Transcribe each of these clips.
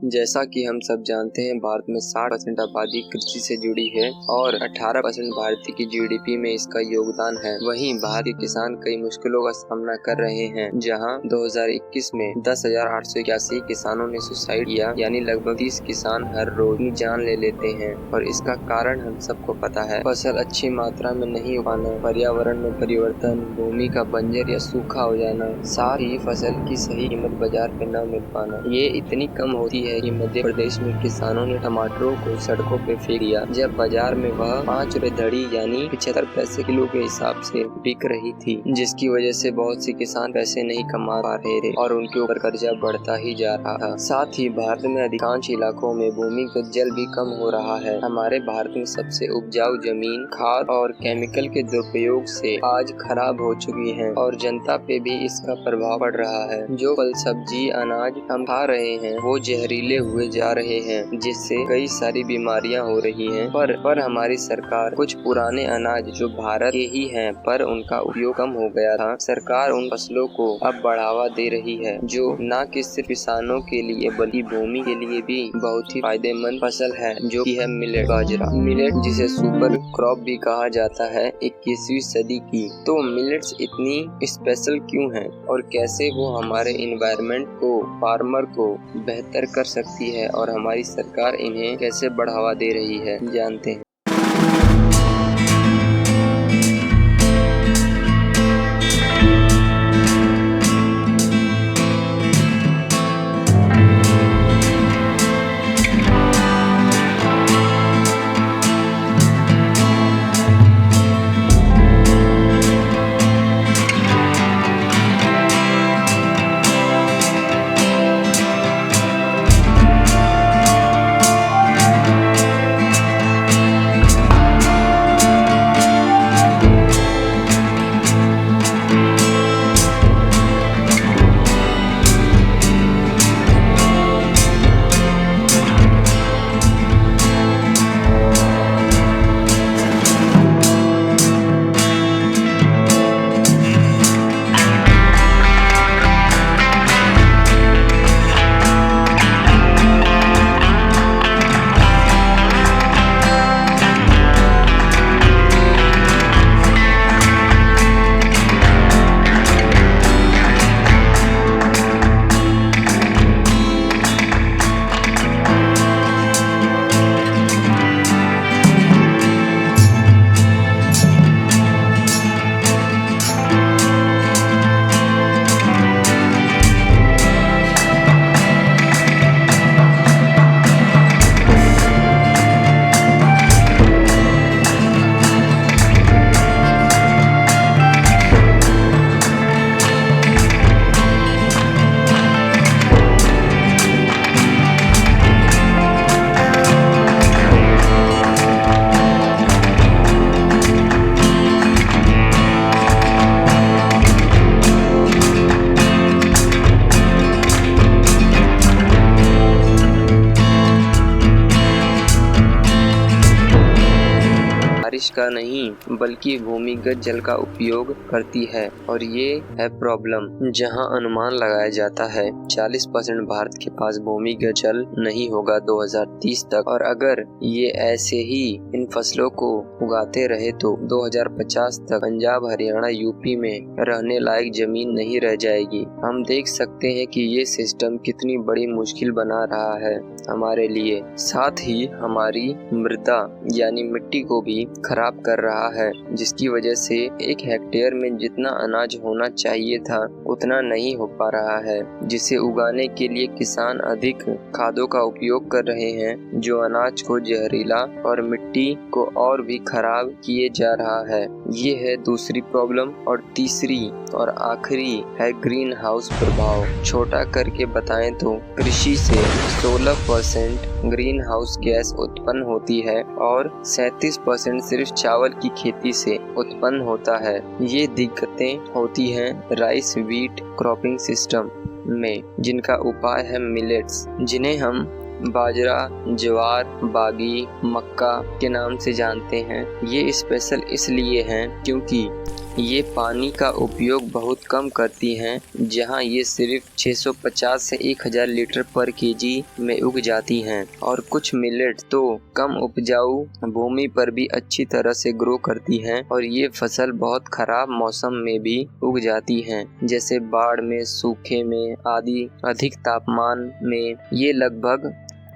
जैसा कि हम सब जानते हैं, भारत में 60% आबादी कृषि से जुड़ी है और 18% भारतीय की जीडीपी में इसका योगदान है। वहीं भारतीय किसान कई मुश्किलों का सामना कर रहे हैं, जहां 2021 में 10,881 किसानों ने सुसाइड किया, यानी लगभग 30 किसान हर रोज अपनी जान ले लेते हैं। और इसका कारण हम सबको पता है, फसल अच्छी मात्रा में नहीं हो पाना, पर्यावरण में परिवर्तन, भूमि का बंजर या सूखा हो जाना, साथ ही फसल की सही कीमत बाजार पे न मिल पाना। ये इतनी कम होती है कि मध्य प्रदेश में किसानों ने टमाटरों को सड़कों पे फेंक दिया, जब बाजार में वह 5 रुपए धड़ी यानी 75 पैसे किलो के हिसाब से बिक रही थी, जिसकी वजह से बहुत से किसान पैसे नहीं कमा पा रहे थे और उनके ऊपर कर्जा बढ़ता ही जा रहा था। साथ ही भारत में अधिकांश इलाकों में भूमिगत जल भी कम हो रहा है। हमारे भारत में सबसे उपजाऊ जमीन खाद और केमिकल के दुरुपयोग से आज खराब हो चुकी है और जनता पे भी इसका प्रभाव पड़ रहा है। जो फल सब्जी अनाज हम खा रहे हैं वो जहरीले हुए जा रहे हैं, जिससे कई सारी बीमारियां हो रही हैं। पर हमारी सरकार कुछ पुराने अनाज जो भारत के ही हैं पर उनका उपयोग कम हो गया था, सरकार उन फसलों को अब बढ़ावा दे रही है, जो न कि सिर्फ किसानों के लिए बल्कि भूमि के लिए भी बहुत ही फायदेमंद फसल है, जो कि है मिलेट बाजरा। मिलेट जिसे सुपर क्रॉप भी कहा जाता है 21वीं सदी की। तो मिलेट्स इतनी स्पेशल क्यों है और कैसे वो हमारे एनवायरनमेंट को, फार्मर को बेहतर कर सकती है और हमारी सरकार इन्हें कैसे बढ़ावा दे रही है, जानते हैं। बारिश का नहीं बल्कि भूमिगत जल का उपयोग करती है और ये है प्रॉब्लम। जहां अनुमान लगाया जाता है 40% भारत के पास भूमिगत जल नहीं होगा 2030 तक, और अगर ये ऐसे ही इन फसलों को उगाते रहे तो 2050 तक पंजाब, हरियाणा, यूपी में रहने लायक जमीन नहीं रह जाएगी। हम देख सकते हैं कि ये सिस्टम कितनी बड़ी मुश्किल बना रहा है हमारे लिए, साथ ही हमारी मृदा यानी मिट्टी को भी खराब कर रहा है, जिसकी वजह से 1 हेक्टेयर में जितना अनाज होना चाहिए था उतना नहीं हो पा रहा है, जिसे उगाने के लिए किसान अधिक खादों का उपयोग कर रहे हैं, जो अनाज को जहरीला और मिट्टी को और भी खराब किए जा रहा है। ये है दूसरी प्रॉब्लम। और तीसरी और आखिरी है ग्रीन हाउस प्रभाव। छोटा करके बताएं तो कृषि से 16% ग्रीन हाउस गैस उत्पन्न होती है और 37% सिर्फ चावल की खेती से उत्पन्न होता है। ये दिक्कतें होती हैं राइस व्हीट क्रॉपिंग सिस्टम में, जिनका उपाय है मिलेट्स, जिन्हें हम बाजरा, ज्वार, बागी, मक्का के नाम से जानते हैं। ये स्पेशल इसलिए हैं क्योंकि ये पानी का उपयोग बहुत कम करती हैं, जहां ये सिर्फ 650 से 1000 लीटर पर केजी में उग जाती हैं। और कुछ मिलेट तो कम उपजाऊ भूमि पर भी अच्छी तरह से ग्रो करती हैं और ये फसल बहुत खराब मौसम में भी उग जाती हैं, जैसे बाढ़ में, सूखे में आदि। अधिक तापमान में ये लगभग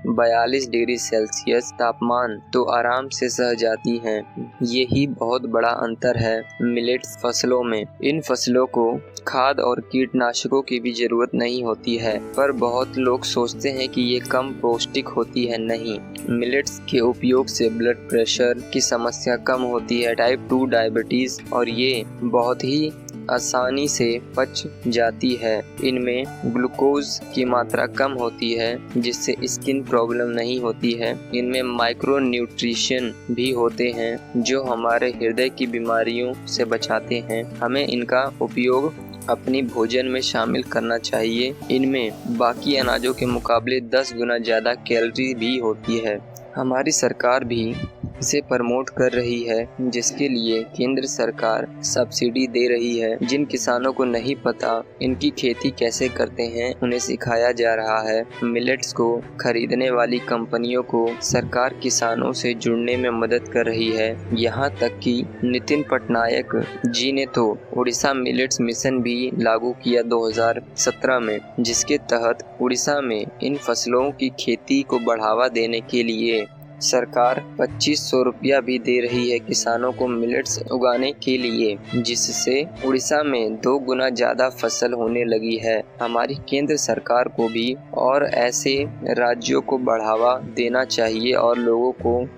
42 डिग्री सेल्सियस तापमान तो आराम से सह जाती हैं। यही बहुत बड़ा अंतर है मिलेट्स फसलों में। इन फसलों को खाद और कीटनाशकों की भी जरूरत नहीं होती है, पर बहुत लोग सोचते हैं कि ये कम पौष्टिक होती है। नहीं, मिलेट्स के उपयोग से ब्लड प्रेशर की समस्या कम होती है, टाइप 2 डायबिटीज, और ये बहुत ही आसानी से पच जाती है। इनमें ग्लूकोज की मात्रा कम होती है, जिससे स्किन प्रॉब्लम नहीं होती है। इनमें माइक्रो न्यूट्रिशन भी होते हैं जो हमारे हृदय की बीमारियों से बचाते हैं। हमें इनका उपयोग अपनी भोजन में शामिल करना चाहिए। इनमें बाकी अनाजों के मुकाबले 10 गुना ज़्यादा कैलोरी भी होती है। हमारी सरकार भी इसे प्रमोट कर रही है, जिसके लिए केंद्र सरकार सब्सिडी दे रही है। जिन किसानों को नहीं पता इनकी खेती कैसे करते हैं, उन्हें सिखाया जा रहा है। मिलेट्स को खरीदने वाली कंपनियों को सरकार किसानों से जुड़ने में मदद कर रही है। यहाँ तक कि नितिन पटनायक जी ने तो उड़ीसा मिलेट्स मिशन भी लागू किया 2017 में, जिसके तहत उड़ीसा में इन फसलों की खेती को बढ़ावा देने के लिए सरकार 2500 रुपया भी दे रही है किसानों को मिलेट्स उगाने के लिए, जिससे उड़ीसा में 2 गुना ज़्यादा फसल होने लगी है। हमारी केंद्र सरकार को भी और ऐसे राज्यों को बढ़ावा देना चाहिए और लोगों को